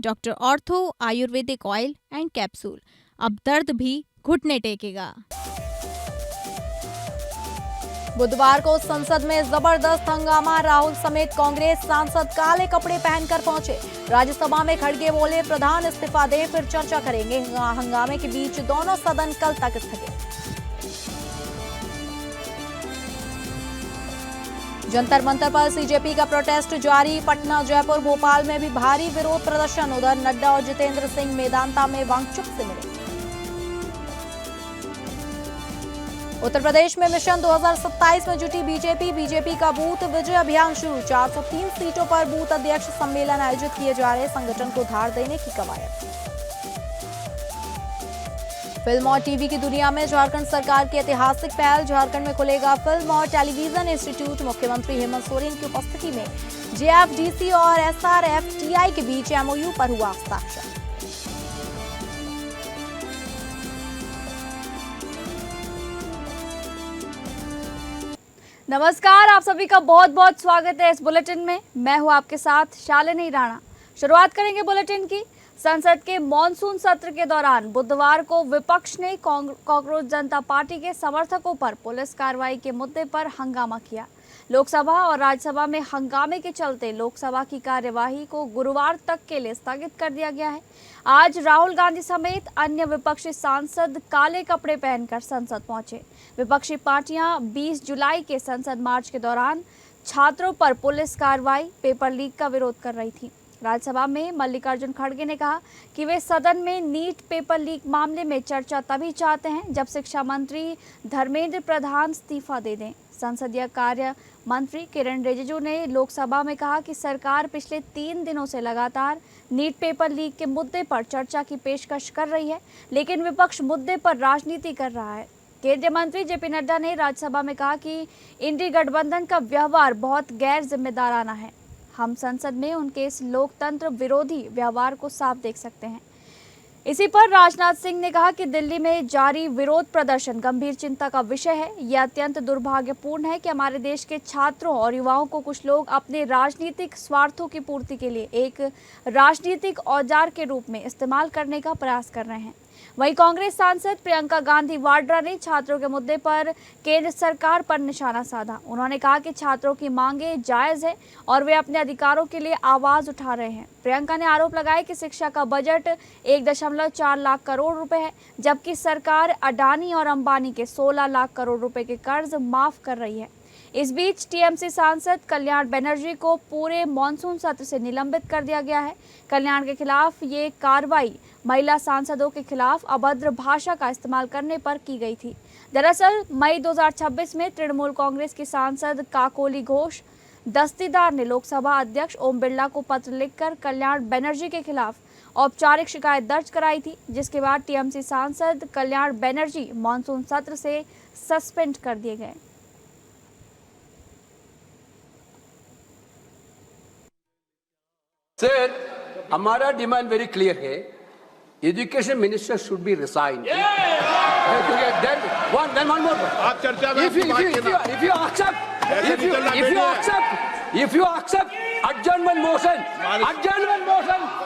Doctor ortho Ayurvedic oil and capsule. अब दर्द भी घुटने टेकेगा। बुधवार को संसद में जबरदस्त हंगामा। राहुल समेत कांग्रेस सांसद काले कपड़े पहनकर पहुंचे। राज्यसभा में खड़गे बोले, प्रधान इस्तीफा दें फिर चर्चा करेंगे। हंगामे के बीच दोनों सदन कल तक स्थगित। जंतर मंतर पर सीजेपी का प्रोटेस्ट जारी। पटना, जयपुर, भोपाल में भी भारी विरोध प्रदर्शन। उधर नड्डा और जितेंद्र सिंह मेदांता में वांगचुक से मिले। उत्तर प्रदेश में मिशन 2027 में जुटी बीजेपी का बूथ विजय अभियान शुरू। 403 सीटों पर बूथ अध्यक्ष सम्मेलन आयोजित किए जा रहे। संगठन को धार देने की कवायद। फिल्म और टीवी की दुनिया में झारखंड सरकार की ऐतिहासिक पहल। झारखंड में खुलेगा फिल्म और टेलीविजन इंस्टीट्यूट। मुख्यमंत्री हेमंत सोरेन की उपस्थिति में जेएफडीसी और एसआरएफटीआई के बीच एमओयू पर हुआ हस्ताक्षर। नमस्कार, आप सभी का बहुत बहुत स्वागत है इस बुलेटिन में। मैं हूं आपके साथ शालिनी राणा। शुरुआत करेंगे बुलेटिन की। संसद के मॉनसून सत्र के दौरान बुधवार को विपक्ष ने कॉकरोच जनता पार्टी के समर्थकों पर पुलिस कार्रवाई के मुद्दे पर हंगामा किया। लोकसभा और राज्यसभा में हंगामे के चलते लोकसभा की कार्यवाही को गुरुवार तक के लिए स्थगित कर दिया गया है। आज राहुल गांधी समेत अन्य विपक्षी सांसद काले कपड़े पहनकर संसद पहुंचे। विपक्षी पार्टियां 20 जुलाई के संसद मार्च के दौरान छात्रों पर पुलिस कार्रवाई, पेपर लीक का विरोध कर रही थी। राज्यसभा में मल्लिकार्जुन खड़गे ने कहा कि वे सदन में नीट पेपर लीक मामले में चर्चा तभी चाहते हैं जब शिक्षा मंत्री धर्मेंद्र प्रधान इस्तीफा दे दें। संसदीय कार्य मंत्री किरण रिजिजू ने लोकसभा में कहा कि सरकार पिछले 3 दिनों से लगातार नीट पेपर लीक के मुद्दे पर चर्चा की पेशकश कर रही है, लेकिन विपक्ष मुद्दे पर राजनीति कर रहा है। केंद्रीय मंत्री जेपी नड्डा ने राज्यसभा में कहा कि इंडी गठबंधन का व्यवहार बहुत गैर जिम्मेदाराना है। हम संसद में उनके इस लोकतंत्र विरोधी व्यवहार को साफ देख सकते हैं। इसी पर राजनाथ सिंह ने कहा कि दिल्ली में जारी विरोध प्रदर्शन गंभीर चिंता का विषय है। यह अत्यंत दुर्भाग्यपूर्ण है कि हमारे देश के छात्रों और युवाओं को कुछ लोग अपने राजनीतिक स्वार्थों की पूर्ति के लिए एक राजनीतिक औजार के रूप में इस्तेमाल करने का प्रयास कर रहे हैं। वहीं कांग्रेस सांसद प्रियंका गांधी वाड्रा ने छात्रों के मुद्दे पर केंद्र सरकार पर निशाना साधा। उन्होंने कहा कि छात्रों की मांगें जायज है और वे अपने अधिकारों के लिए आवाज उठा रहे हैं। प्रियंका ने आरोप लगाया कि शिक्षा का बजट 1.4 लाख करोड़ रुपए है, जबकि सरकार अडानी और अंबानी के 16 लाख करोड़ रुपए के कर्ज माफ कर रही है। इस बीच टीएमसी सांसद कल्याण बनर्जी को पूरे मॉनसून सत्र से निलंबित कर दिया गया है। कल्याण के खिलाफ ये कार्रवाई महिला सांसदों के खिलाफ अभद्र भाषा का इस्तेमाल करने पर की गई थी। दरअसल मई 2026 में तृणमूल कांग्रेस की सांसद काकोली घोष दस्तीदार ने लोकसभा अध्यक्ष ओम बिरला को पत्र लिखकर कल्याण बनर्जी के खिलाफ औपचारिक शिकायत दर्ज कराई थी, जिसके बाद टीएमसी सांसद कल्याण बनर्जी मॉनसून सत्र से सस्पेंड कर दिए गए। सर, हमारा डिमांड वेरी क्लियर है। Education minister should be resign. Then one more. आप चर्चा में if you accept adjournment motion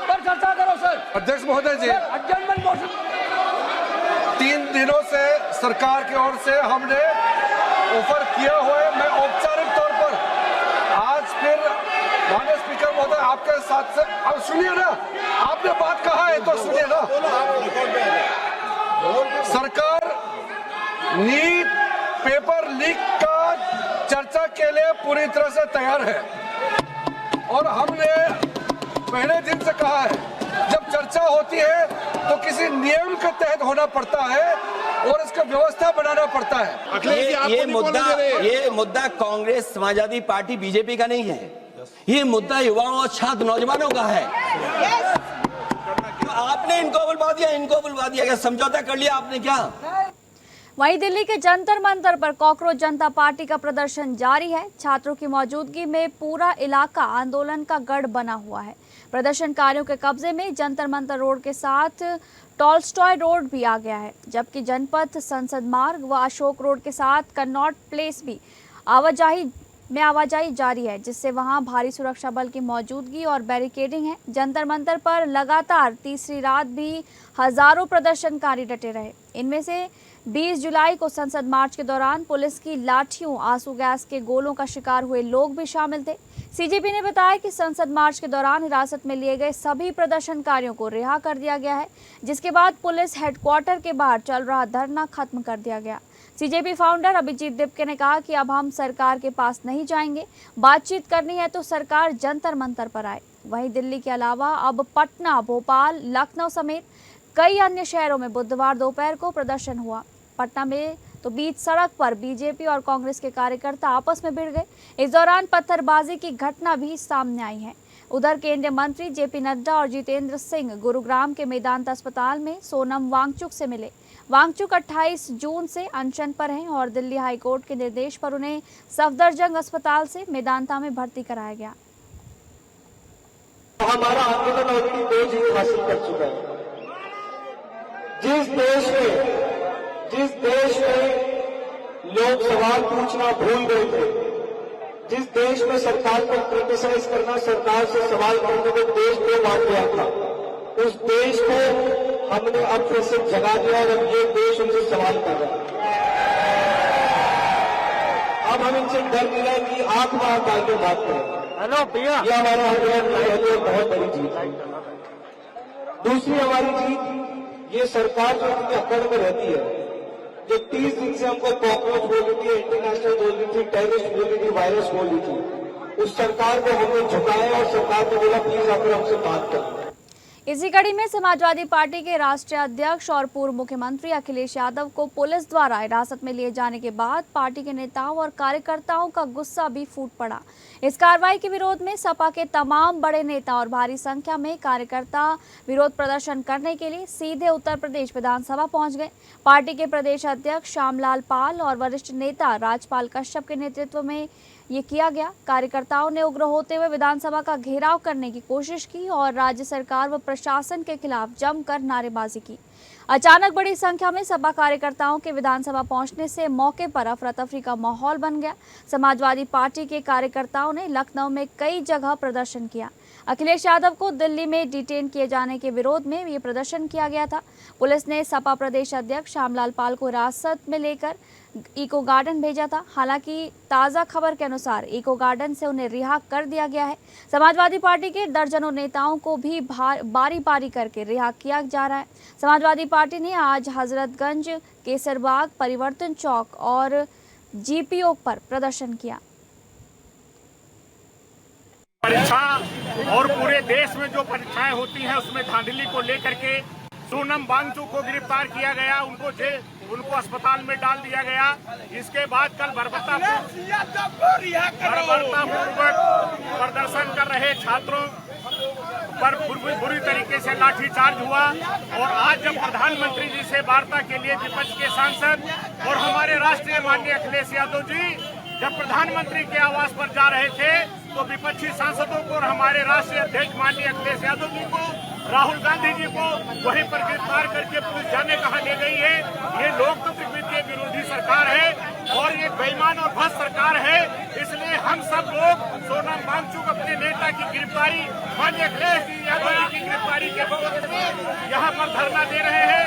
पर चर्चा करो सर। अध्यक्ष महोदय जी, adjournment motion 3 दिनों से सरकार की ओर से हमने ऑफर किया हुआ है। मैं औपचारिक तौर पर आज फिर माननीय स्पीकर महोदय आपके साथ से, अब सुनिए ना, आपने बात कहा है तो सुनिए ना। सरकार नीट पेपर लीक का चर्चा के लिए पूरी तरह से तैयार है और हमने पहले दिन से कहा है, जब चर्चा होती है तो किसी नियम के तहत होना पड़ता है और इसका व्यवस्था बनाना पड़ता है। ये मुद्दा कांग्रेस, समाजवादी पार्टी, बीजेपी का नहीं है। ये मुद्दा युवाओं और छात्र नौजवानों का है। आपने इनको बुलवा दिया, क्या समझौता कर लिया आपने क्या? वहीं दिल्ली के जंतर मंतर पर कॉकरोच जनता पार्टी का प्रदर्शन जारी है। छात्रों की मौजूदगी में पूरा इलाका आंदोलन का गढ़ बना हुआ है। प्रदर्शनकारियों के कब्जे में जंतर मंतर रोड के साथ टॉलस्टॉय रोड भी आ गया है, जबकि जनपथ, संसद मार्ग व अशोक रोड के साथ कन्नॉट प्लेस भी आवाजाही में आवाजाही जारी है, जिससे वहां भारी सुरक्षा बल की मौजूदगी और बैरिकेडिंग है। जंतर मंतर पर लगातार तीसरी रात भी हजारों प्रदर्शनकारी डटे रहे। इनमें से 20 जुलाई को संसद मार्च के दौरान पुलिस की लाठियों, आंसू गैस के गोलों का शिकार हुए लोग भी शामिल थे। सीजेपी ने बताया कि संसद मार्च के दौरान हिरासत में लिए गए सभी प्रदर्शनकारियों को रिहा कर दिया गया है, जिसके बाद पुलिस हेडक्वार्टर के बाहर चल रहा धरना खत्म कर दिया गया। सीजेपी फाउंडर अभिजीत दिपके ने कहा कि अब हम सरकार के पास नहीं जाएंगे, बातचीत करनी है तो सरकार जंतर मंतर पर आए। वहीं दिल्ली के अलावा अब पटना, भोपाल, लखनऊ समेत कई अन्य शहरों में बुधवार दोपहर को प्रदर्शन हुआ। पटना में तो बीच सड़क पर बीजेपी और कांग्रेस के कार्यकर्ता आपस में भिड़ गए। इस दौरान पत्थरबाजी की घटना भी सामने आई है। उधर केंद्रीय मंत्री जेपी नड्डा और जितेंद्र सिंह गुरुग्राम के मेदांता अस्पताल में सोनम वांगचुक से मिले। वांगचुक 28 जून से अनशन पर हैं और दिल्ली हाईकोर्ट के निर्देश पर उन्हें सफदरजंग अस्पताल से मेदांता में भर्ती कराया गया। हमारा आंदोलन ऑलरेडी 2 जीत हासिल कर चुका है। जिस देश में लोग सवाल पूछना भूल गए थे, जिस देश में सरकार को क्रिटिसाइज करना, सरकार से सवाल करने को देश 2 बांट गया था, उस देश को हमने अब फिर से जगा दिया और अब ये देश उनसे सवाल कर रहा है। अब हम इनसे डर मिला कि आंख में आंख डाल के बात करें। हेलो भैया, ये हमारा आंदोलन बहुत बड़ी जीत है। दूसरी हमारी जीत, ये सरकार जो इनके अकड़ में रहती है, जो 30 दिन से हमको कॉकरोच बोल रही थी, इंटरनेशनल बोल रही थी, टेररिस्ट बोल रही थी, वायरस बोल रही थी, उस सरकार को हमने झुकाया और सरकार को बोला प्लीज आकर हमसे बात करें। इसी कड़ी में समाजवादी पार्टी के राष्ट्रीय अध्यक्ष और पूर्व मुख्यमंत्री अखिलेश यादव को पुलिस द्वारा हिरासत में लिए जाने के बाद पार्टी के नेताओं और कार्यकर्ताओं का गुस्सा भी फूट पड़ा। इस कार्रवाई के विरोध में सपा के तमाम बड़े नेता और भारी संख्या में कार्यकर्ता विरोध प्रदर्शन करने के लिए सीधे उत्तर प्रदेश विधानसभा पहुंच गए। पार्टी के प्रदेश अध्यक्ष श्यामलाल पाल और वरिष्ठ नेता राजपाल कश्यप के नेतृत्व में ये किया गया। कार्यकर्ताओं ने उग्र होते हुए विधानसभा का घेराव करने की कोशिश की और राज्य सरकार व प्रशासन के खिलाफ जमकर नारेबाजी की। अचानक बड़ी संख्या में सपा कार्यकर्ताओं के विधानसभा पहुंचने से मौके पर अफरा तफरी का माहौल बन गया। समाजवादी पार्टी के कार्यकर्ताओं ने लखनऊ में कई जगह प्रदर्शन किया। अखिलेश यादव को दिल्ली में डिटेन किए जाने के विरोध में ये प्रदर्शन किया गया था। पुलिस ने सपा प्रदेश अध्यक्ष श्यामलाल पाल को हिरासत में लेकर इको गार्डन भेजा था। हालांकि ताज़ा खबर के अनुसार इको गार्डन से उन्हें रिहा कर दिया गया है। समाजवादी पार्टी के दर्जनों नेताओं को भी बारी बारी करके रिहा किया जा रहा है। समाजवादी पार्टी ने आज हजरतगंज, केसरबाग, परिवर्तन चौक और जीपीओ पर प्रदर्शन किया। परीक्षा और पूरे देश में जो परीक्षाएं होती हैं उसमें धांधली को लेकर के सोनम वांगचुक को गिरफ्तार किया गया, उनको अस्पताल में डाल दिया गया। इसके बाद कल बर्बरतापूर्वक प्रदर्शन कर रहे छात्रों पर बुरी तरीके से लाठीचार्ज हुआ और आज जब प्रधानमंत्री जी से वार्ता के लिए विपक्ष के सांसद और हमारे राष्ट्रीय माननीय अखिलेश यादव जी जब प्रधानमंत्री के आवास पर जा रहे थे तो विपक्षी सांसदों को और हमारे राष्ट्रीय अध्यक्ष माननीय अखिलेश यादव जी को, राहुल गांधी जी को वहीं पर गिरफ्तार करके पुलिस जाने कहा ले गई है। ये लोकतंत्र के विरोधी सरकार है और ये बेईमान और भ्रष्ट सरकार है। इसलिए हम सब लोग सोनम वांगचुक अपने नेता की गिरफ्तारी, माननीय अखिलेश यादव जी की गिरफ्तारी के विरोध में यहाँ पर धरना दे रहे हैं।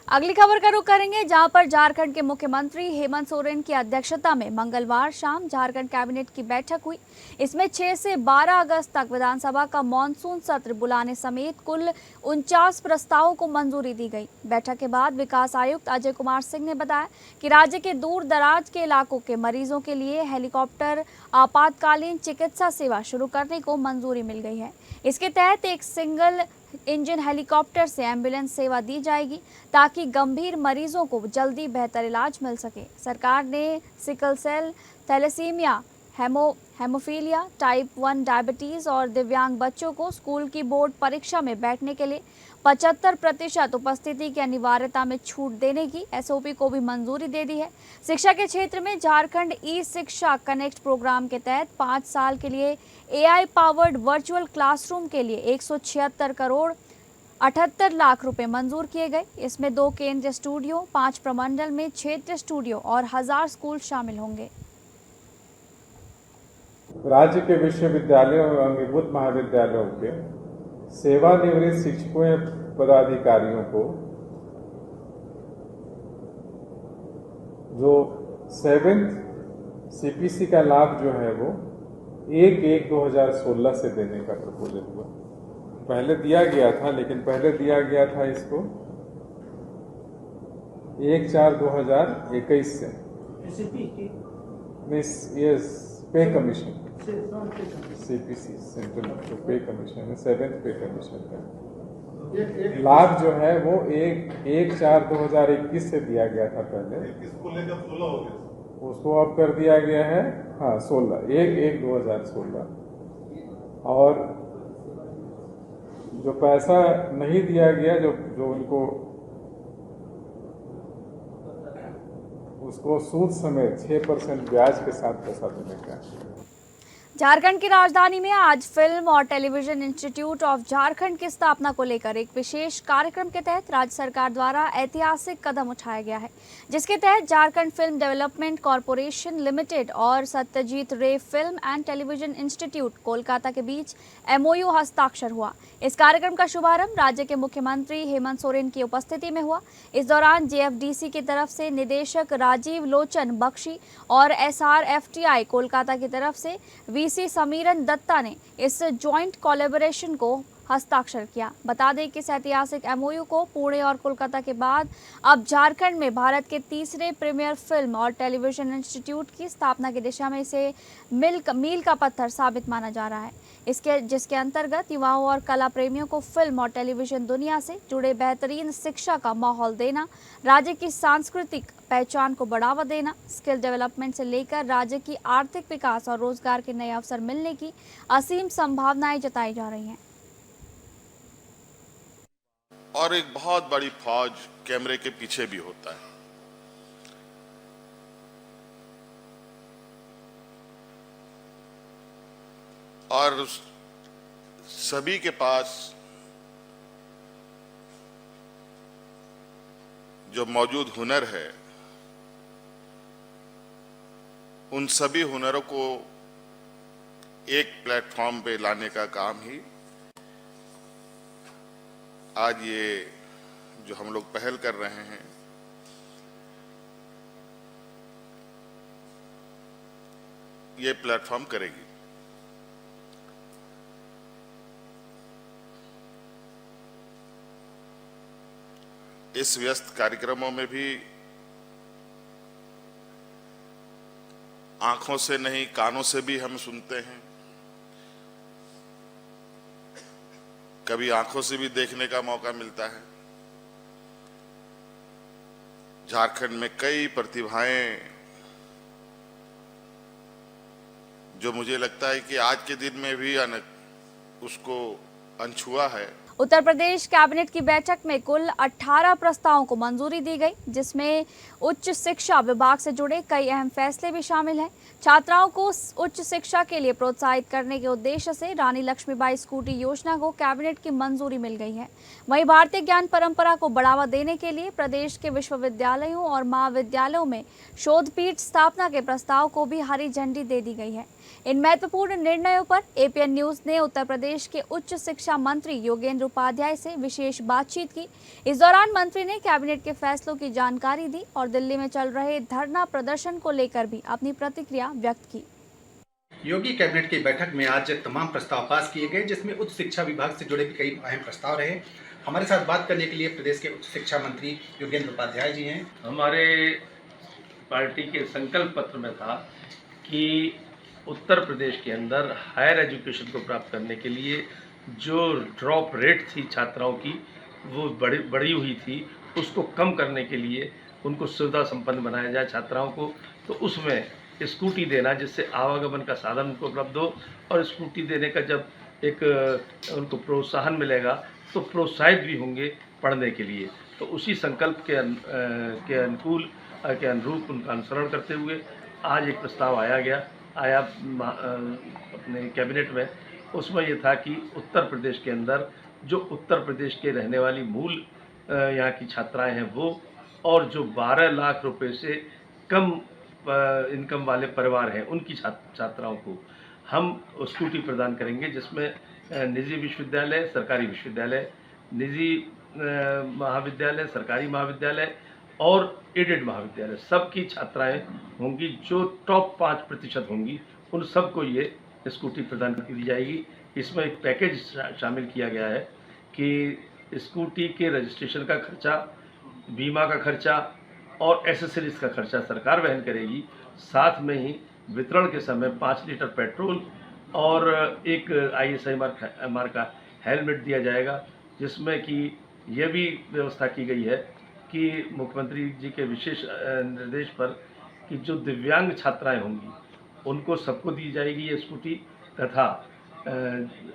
अगली खबर का रुख करेंगे, जहां पर झारखंड के मुख्यमंत्री हेमंत सोरेन की अध्यक्षता में मंगलवार शाम झारखंड कैबिनेट की बैठक हुई। इसमें 6 से 12 अगस्त तक विधानसभा का मॉनसून सत्र बुलाने समेत कुल 49 प्रस्तावों को मंजूरी दी गई। बैठक के बाद विकास आयुक्त अजय कुमार सिंह ने बताया कि राज्य के दूर दराज के इलाकों के मरीजों के लिए हेलीकॉप्टर आपातकालीन चिकित्सा सेवा शुरू करने को मंजूरी मिल गई है। इसके तहत एक सिंगल इंजन हेलीकॉप्टर से एम्बुलेंस सेवा दी जाएगी ताकि गंभीर मरीजों को जल्दी बेहतर इलाज मिल सके। सरकार ने sickle cell, thalassaemia, haemophilia, type 1 diabetes और दिव्यांग बच्चों को स्कूल की बोर्ड परीक्षा में बैठने के लिए 75% उपस्थिति की अनिवार्यता में छूट देने की एसओपी को भी मंजूरी दे दी है। शिक्षा के क्षेत्र में झारखंड ई शिक्षा कनेक्ट प्रोग्राम के तहत 5 साल के लिए AI पावर्ड वर्चुअल क्लासरूम के लिए 176 करोड़ 78 लाख रुपए मंजूर किए गए। इसमें 2 केंद्रीय स्टूडियो, 5 प्रमंडल में क्षेत्रीय स्टूडियो और 1000 स्कूल शामिल होंगे। राज्य के विश्वविद्यालयों एवं अंगीभूत महाविद्यालयों के सेवानिवृत्त शिक्षकों एवं पदाधिकारियों को जो 7th सीपीसी का लाभ जो है वो 1/1/2016 से देने का प्रपोजल हुआ। पहले दिया गया था, लेकिन पहले दिया गया था इसको 1/4/2021 से। ये पे कमीशन सीपीसी सेंट्रल पे कमीशन 7th पे कमीशन का लाभ जो है वो 1/4/2021 से दिया गया था पहले। इसको लेकर 16 हो गया, उसको अब कर दिया गया है 16 1/1/2016। और जो पैसा नहीं दिया गया जो उनको उसको सूद समेत 6% ब्याज के साथ पैसा देने का। झारखंड की राजधानी में आज फिल्म और टेलीविजन इंस्टीट्यूट ऑफ झारखंड की स्थापना को लेकर एक विशेष कार्यक्रम के तहत राज्य सरकार द्वारा ऐतिहासिक कदम उठाया गया है, जिसके तहत Jharkhand film development corporation limited और सत्यजीत रे film and television institute Kolkata के बीच MOU हस्ताक्षर हुआ। इस कार्यक्रम का शुभारंभ राज्य के मुख्यमंत्री हेमंत सोरेन की उपस्थिति में हुआ। इस दौरान JFDC की तरफ से निदेशक राजीव लोचन बख्शी और SRFTI कोलकाता की तरफ से VC समीरन दत्ता ने इस ज्वाइंट कोलैबोरेशन को हस्ताक्षर किया। बता दें कि इस ऐतिहासिक MOU को पुणे और कोलकाता के बाद अब झारखंड में भारत के तीसरे प्रीमियर फिल्म और टेलीविजन इंस्टीट्यूट की स्थापना की दिशा में इसे मील का पत्थर साबित माना जा रहा है। जिसके अंतर्गत युवाओं और कला प्रेमियों को फिल्म और टेलीविजन दुनिया से जुड़े बेहतरीन शिक्षा का माहौल देना, राज्य की सांस्कृतिक पहचान को बढ़ावा देना, स्किल डेवलपमेंट से लेकर राज्य की आर्थिक विकास और रोजगार के नए अवसर मिलने की असीम संभावनाएं जताई जा रही हैं। और एक बहुत बड़ी फौज कैमरे के पीछे भी होता है। और सभी के पास जो मौजूद हुनर है, उन सभी हुनरों को एक प्लेटफॉर्म पे लाने का काम ही आज ये जो हम लोग पहल कर रहे हैं, ये प्लेटफॉर्म करेगी। इस व्यस्त कार्यक्रमों में भी आंखों से नहीं कानों से भी हम सुनते हैं, कभी आंखों से भी देखने का मौका मिलता है। झारखंड में कई प्रतिभाएं जो मुझे लगता है कि आज के दिन में भी उसको अनछुआ है। उत्तर प्रदेश कैबिनेट की बैठक में कुल 18 प्रस्तावों को मंजूरी दी गई, जिसमें उच्च शिक्षा विभाग से जुड़े कई अहम फैसले भी शामिल हैं। छात्राओं को उच्च शिक्षा के लिए प्रोत्साहित करने के उद्देश्य से रानी लक्ष्मीबाई स्कूटी योजना को कैबिनेट की मंजूरी मिल गई है। वहीं भारतीय ज्ञान परंपरा को बढ़ावा देने के लिए प्रदेश के विश्वविद्यालयों और महाविद्यालयों में शोधपीठ स्थापना के प्रस्ताव को भी हरी झंडी दे दी गई है। इन महत्वपूर्ण निर्णयों पर APN न्यूज ने उत्तर प्रदेश के उच्च शिक्षा मंत्री योगेंद्र उपाध्याय से विशेष बातचीत की। इस दौरान मंत्री ने कैबिनेट के फैसलों की जानकारी दी और दिल्ली में चल रहे धरना प्रदर्शन को लेकर भी अपनी प्रतिक्रिया व्यक्त की। योगी कैबिनेट की बैठक में आज तमाम प्रस्ताव पास किए गए, जिसमें उच्च शिक्षा विभाग से जुड़े भी कई अहम प्रस्ताव रहे। हमारे साथ बात करने के लिए प्रदेश के उच्च शिक्षा मंत्री योगेंद्र उपाध्याय जी हैं। हमारे पार्टी के संकल्प पत्र में था कि उत्तर प्रदेश के अंदर हायर एजुकेशन को प्राप्त करने के लिए जो ड्रॉप रेट थी छात्राओं की वो बढ़ी हुई थी, उसको कम करने के लिए उनको सुविधा संपन्न बनाया जाए छात्राओं को। तो उसमें स्कूटी देना, जिससे आवागमन का साधन उनको उपलब्ध हो, और स्कूटी देने का जब एक उनको प्रोत्साहन मिलेगा तो प्रोत्साहित भी होंगे पढ़ने के लिए। तो उसी संकल्प के अनुरूप उनका अनुसरण करते हुए आज एक प्रस्ताव आया अपने कैबिनेट में। उसमें ये था कि उत्तर प्रदेश के अंदर जो उत्तर प्रदेश के रहने वाली मूल यहाँ की छात्राएं हैं वो, और जो 12 लाख रुपए से कम इनकम वाले परिवार हैं उनकी छात्राओं को हम स्कूटी प्रदान करेंगे, जिसमें निजी विश्वविद्यालय, सरकारी विश्वविद्यालय, निजी महाविद्यालय, सरकारी महाविद्यालय और एडेड महाविद्यालय सबकी छात्राएं होंगी। जो टॉप 5% होंगी उन सबको ये स्कूटी प्रदान की जाएगी। इसमें एक पैकेज शामिल किया गया है कि स्कूटी के रजिस्ट्रेशन का खर्चा, बीमा का खर्चा और एसेसरीज का खर्चा सरकार वहन करेगी। साथ में ही वितरण के समय 5 लीटर पेट्रोल और एक ISI मार्क का हेलमेट दिया जाएगा, जिसमें कि यह भी व्यवस्था की गई है कि मुख्यमंत्री जी के विशेष निर्देश पर कि जो दिव्यांग छात्राएं होंगी उनको सबको दी जाएगी ये स्कूटी, तथा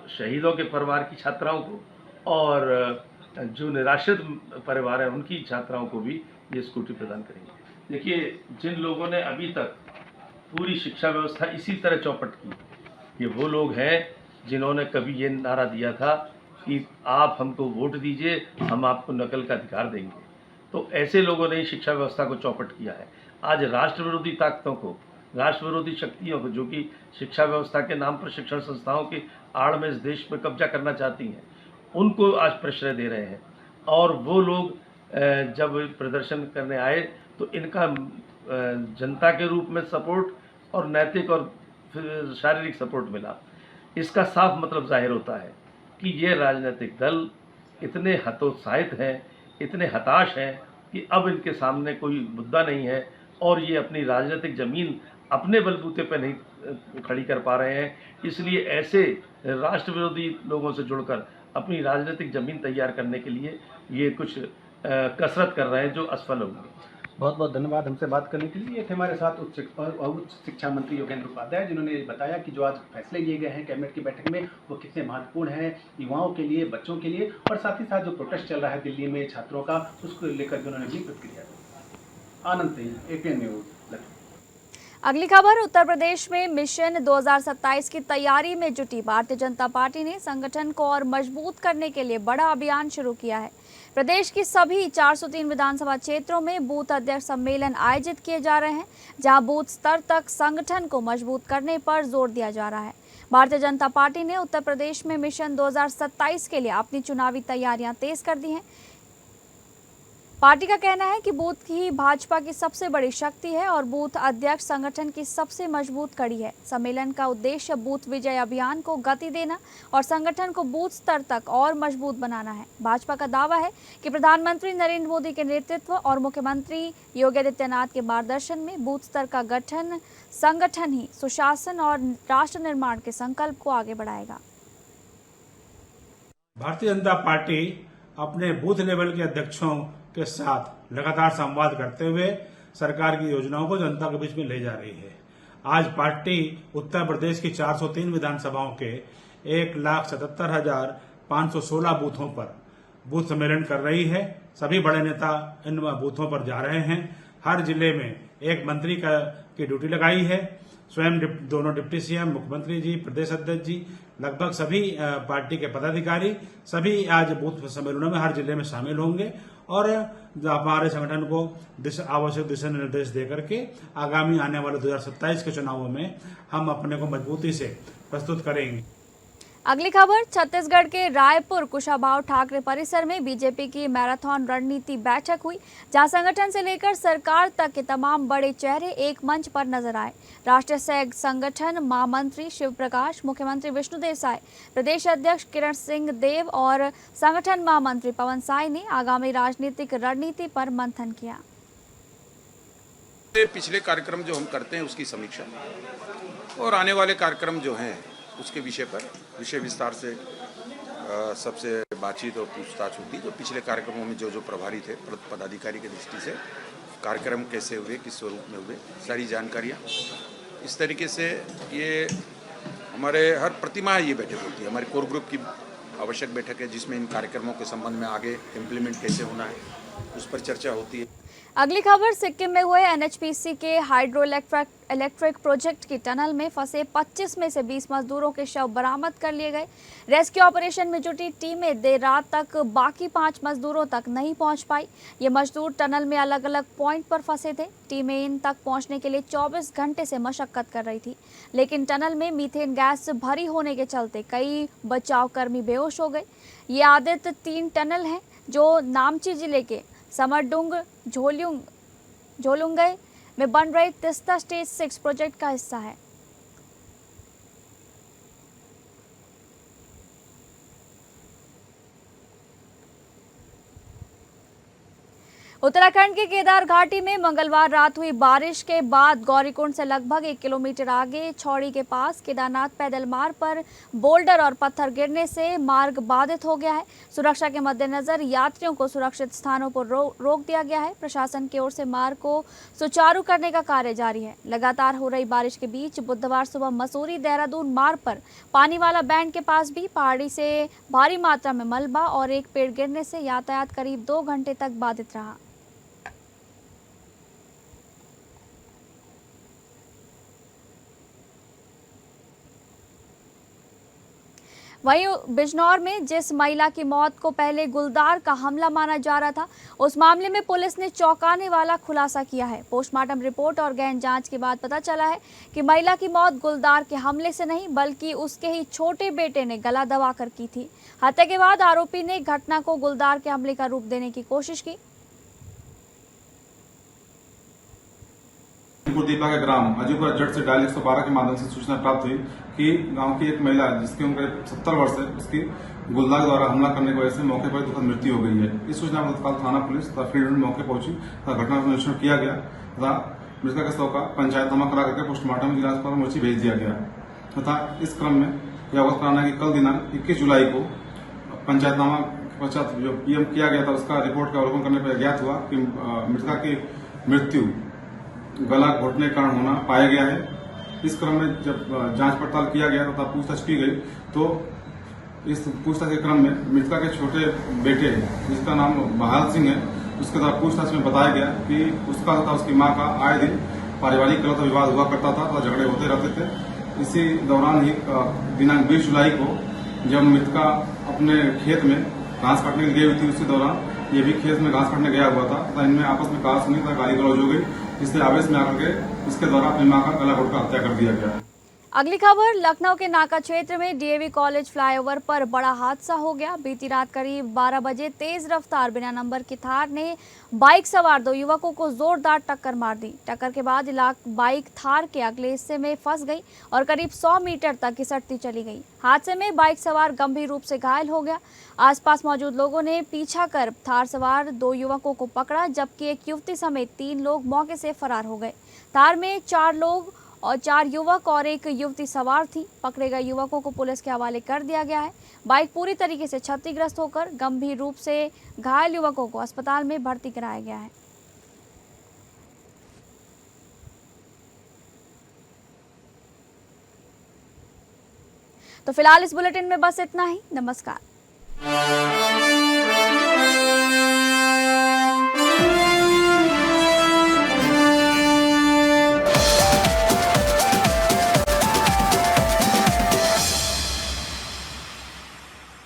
शहीदों के परिवार की छात्राओं को और जो निराश्रित परिवार हैं उनकी छात्राओं को भी ये स्कूटी प्रदान करेंगे। देखिए, जिन लोगों ने अभी तक पूरी शिक्षा व्यवस्था इसी तरह चौपट की, ये वो लोग हैं जिन्होंने कभी ये नारा दिया था कि आप हमको वोट दीजिए, हम आपको नकल का अधिकार देंगे। तो ऐसे लोगों ने ही शिक्षा व्यवस्था को चौपट किया है। आज राष्ट्र विरोधी ताकतों को, राष्ट्र विरोधी शक्तियों को, जो कि शिक्षा व्यवस्था के नाम पर शिक्षण संस्थाओं की आड़ में इस देश पर कब्जा करना चाहती हैं, उनको आज प्रश्रय दे रहे हैं। और वो लोग जब प्रदर्शन करने आए तो इनका जनता के रूप में सपोर्ट और नैतिक और शारीरिक सपोर्ट मिला। इसका साफ मतलब जाहिर होता है कि ये राजनीतिक दल इतने हतोत्साहित हैं, इतने हताश हैं कि अब इनके सामने कोई मुद्दा नहीं है और ये अपनी राजनीतिक ज़मीन अपने बलबूते पर नहीं खड़ी कर पा रहे हैं। इसलिए ऐसे राष्ट्र विरोधी लोगों से जुड़कर अपनी राजनीतिक ज़मीन तैयार करने के लिए ये कुछ कसरत कर रहे हैं जो असफल होंगे। बहुत बहुत धन्यवाद हमसे बात करने के लिए। ये थे हमारे साथ उच्च शिक्षा मंत्री योगेंद्र उपाध्याय, जिन्होंने बताया कि जो आज फैसले लिए गए हैं कैबिनेट की बैठक में वो कितने महत्वपूर्ण हैं युवाओं के लिए, बच्चों के लिए, और साथ ही साथ जो प्रोटेस्ट चल रहा है दिल्ली में छात्रों का, उसको लेकर भी उन्होंने अपनी प्रतिक्रिया दी। Anand Singh, APN news. अगली खबर, उत्तर प्रदेश में मिशन 2027 की तैयारी में जुटी भारतीय जनता पार्टी ने संगठन को और मजबूत करने के लिए बड़ा अभियान शुरू किया है। प्रदेश की सभी 403 विधानसभा क्षेत्रों में बूथ अध्यक्ष सम्मेलन आयोजित किए जा रहे हैं, जहां बूथ स्तर तक संगठन को मजबूत करने पर जोर दिया जा रहा है। भारतीय जनता पार्टी ने उत्तर प्रदेश में मिशन 2027 के लिए अपनी चुनावी तैयारियां तेज कर दी हैं। पार्टी का कहना है कि बूथ ही भाजपा की सबसे बड़ी शक्ति है और बूथ अध्यक्ष संगठन की सबसे मजबूत कड़ी है। सम्मेलन का उद्देश्य बूथ विजय अभियान को गति देना और संगठन को बूथ स्तर तक और मजबूत बनाना है। भाजपा का दावा है कि प्रधानमंत्री नरेंद्र मोदी के नेतृत्व और मुख्यमंत्री योगी आदित्यनाथ के मार्गदर्शन में बूथ स्तर का गठन संगठन ही सुशासन और राष्ट्र निर्माण के संकल्प को आगे बढ़ाएगा। भारतीय जनता पार्टी अपने बूथ लेवल के अध्यक्षों के साथ लगातार संवाद करते हुए सरकार की योजनाओं को जनता के बीच में ले जा रही है। आज पार्टी उत्तर प्रदेश की 403 विधानसभाओं के 1,77,516 बूथों पर बूथ सम्मेलन कर रही है। सभी बड़े नेता इन बूथों पर जा रहे हैं। हर जिले में एक मंत्री की ड्यूटी लगाई है। स्वयं दोनों डिप्टी CM, मुख्यमंत्री जी, प्रदेश अध्यक्ष जी, लगभग सभी पार्टी के पदाधिकारी सभी आज बूथ सम्मेलनों में हर जिले में शामिल होंगे और हमारे संगठन को आवश्यक दिशा निर्देश देकर के आगामी आने वाले 2027 के चुनावों में हम अपने को मजबूती से प्रस्तुत करेंगे। अगली खबर, छत्तीसगढ़ के रायपुर कुशाभाऊ ठाकरे परिसर में बीजेपी की मैराथन रणनीति बैठक हुई, जहां संगठन से लेकर सरकार तक के तमाम बड़े चेहरे एक मंच पर नजर आए। राष्ट्रीय संगठन महामंत्री शिव प्रकाश, मुख्यमंत्री विष्णुदेव साय, प्रदेश अध्यक्ष किरण सिंह देव और संगठन महामंत्री पवन साय ने आगामी राजनीतिक रणनीति पर मंथन किया। पिछले कार्यक्रम जो हम करते हैं उसकी समीक्षा और आने वाले कार्यक्रम जो हैं उसके विषय पर विषय विस्तार से सबसे बातचीत और पूछताछ होती। जो पिछले कार्यक्रमों में जो प्रभारी थे पदाधिकारी की दृष्टि से कार्यक्रम कैसे हुए, किस स्वरूप में हुए, सारी जानकारियाँ इस तरीके से ये हमारे हर प्रतिमाह ये बैठक होती है। हमारे कोर ग्रुप की आवश्यक बैठक है जिसमें इन कार्यक्रमों के संबंध में आगे इम्प्लीमेंट कैसे होना है उस पर चर्चा होती है। अगली खबर सिक्किम में हुए एनएचपीसी के हाइड्रो इलेक्ट्रिक प्रोजेक्ट की टनल में फंसे 25 में से 20 मजदूरों के शव बरामद कर लिए गए। रेस्क्यू ऑपरेशन में जुटी टीमें देर रात तक बाकी 5 मजदूरों तक नहीं पहुंच पाई। ये मजदूर टनल में अलग अलग पॉइंट पर फंसे थे। टीमें इन तक पहुंचने के लिए 24 घंटे से मशक्कत कर रही थी, लेकिन टनल में मीथेन गैस भरी होने के चलते कई बचाव कर्मी बेहोश हो गए। ये आदित्य 3 टनल हैं जो नामची जिले के समरडुंग झोलुंगई में बन रहे तिस्ता स्टेज 6 प्रोजेक्ट का हिस्सा है। उत्तराखंड के केदार घाटी में मंगलवार रात हुई बारिश के बाद गौरीकुंड से लगभग 1 किलोमीटर आगे छौड़ी के पास केदारनाथ पैदल मार्ग पर बोल्डर और पत्थर गिरने से मार्ग बाधित हो गया है। सुरक्षा के मद्देनजर यात्रियों को सुरक्षित स्थानों पर रोक दिया गया है। प्रशासन की ओर से मार्ग को सुचारू करने का कार्य जारी है। लगातार हो रही बारिश के बीच बुधवार सुबह मसूरी देहरादून मार्ग पर पानीवाला बैंड के पास भी पहाड़ी से भारी मात्रा में मलबा और एक पेड़ गिरने से यातायात करीब 2 घंटे तक बाधित रहा। वहीं बिजनौर में जिस महिला की मौत को पहले गुलदार का हमला माना जा रहा था, उस मामले में पुलिस ने चौंकाने वाला खुलासा किया है। पोस्टमार्टम रिपोर्ट और गहन जांच के बाद पता चला है कि महिला की मौत गुलदार के हमले से नहीं बल्कि उसके ही छोटे बेटे ने गला दबाकर की थी। हत्या के बाद आरोपी ने घटना को गुलदार के हमले का रूप देने की कोशिश की। दीपा के ग्राम अजूपुर जट से डायल 112 के माध्यम से सूचना प्राप्त हुई कि गांव की एक महिला जिसकी उम्र 70 वर्ष है, उसकी गुलदार द्वारा हमला करने की वजह से मौके पर दुखद मृत्यु हो गई है। इस सूचना पर तत्काल थाना पुलिस तथा फील्ड यूनिट मौके पहुंची तथा घटना का निरीक्षण किया गया तथा मृतका के शव का पंचायतनामा करा करके पोस्टमार्टम जिला अस्पताल मोची भेज दिया गया तथा इस क्रम में यह अवगत कराना है कि कल दिनांक 21 जुलाई को पंचायतनामा के पश्चात जो पीएम किया गया था उसका रिपोर्ट का अवलोकन करने पर ज्ञात हुआ कि मृतका की मृत्यु गला घोटने के कारण होना पाया गया है। इस क्रम में जब जांच पड़ताल किया गया तथा पूछताछ की गई तो इस पूछताछ के क्रम में मृतका के छोटे बेटे जिसका नाम बहाल सिंह है, उसके द्वारा पूछताछ में बताया गया कि उसका तथा उसकी मां का आए दिन पारिवारिक कलह विवाद हुआ करता था तथा झगड़े होते रहते थे। इसी दौरान ही दिनांक 20 जुलाई को जब मृतका अपने खेत में घास काटने के लिए गई हुई थी, उसी दौरान ये भी खेत में घास काटने गया हुआ था तथा इनमें आपस में कहा सुनी तथा गाली गलौज हो गई, इसलिए आवेश में आकर के इसके द्वारा अपनी मां का गला घोटकर हत्या कर दिया गया। अगली खबर लखनऊ के नाका क्षेत्र में डीएवी कॉलेज फ्लाईओवर पर बड़ा हादसा हो गया। बीती रात करीब 12 बजे तेज रफ्तार बिना नंबर की थार ने बाइक सवार 2 युवकों को जोरदार टक्कर मार दी। टक्कर के बाद बाइक थार के अगले हिस्से में फंस गई और करीब 100 मीटर तक घिसटती चली गई। हादसे में बाइक सवार गंभीर रूप से घायल हो गया। आसपास मौजूद लोगों ने पीछा कर थार सवार 2 युवकों को पकड़ा, जबकि एक युवती समेत 3 लोग मौके से फरार हो गए। थार में 4 लोग और 4 युवक और एक युवती सवार थी। पकड़े गए युवकों को पुलिस के हवाले कर दिया गया है। बाइक पूरी तरीके से क्षतिग्रस्त होकर गंभीर रूप से घायल युवकों को अस्पताल में भर्ती कराया गया है। तो फिलहाल इस बुलेटिन में बस इतना ही। नमस्कार।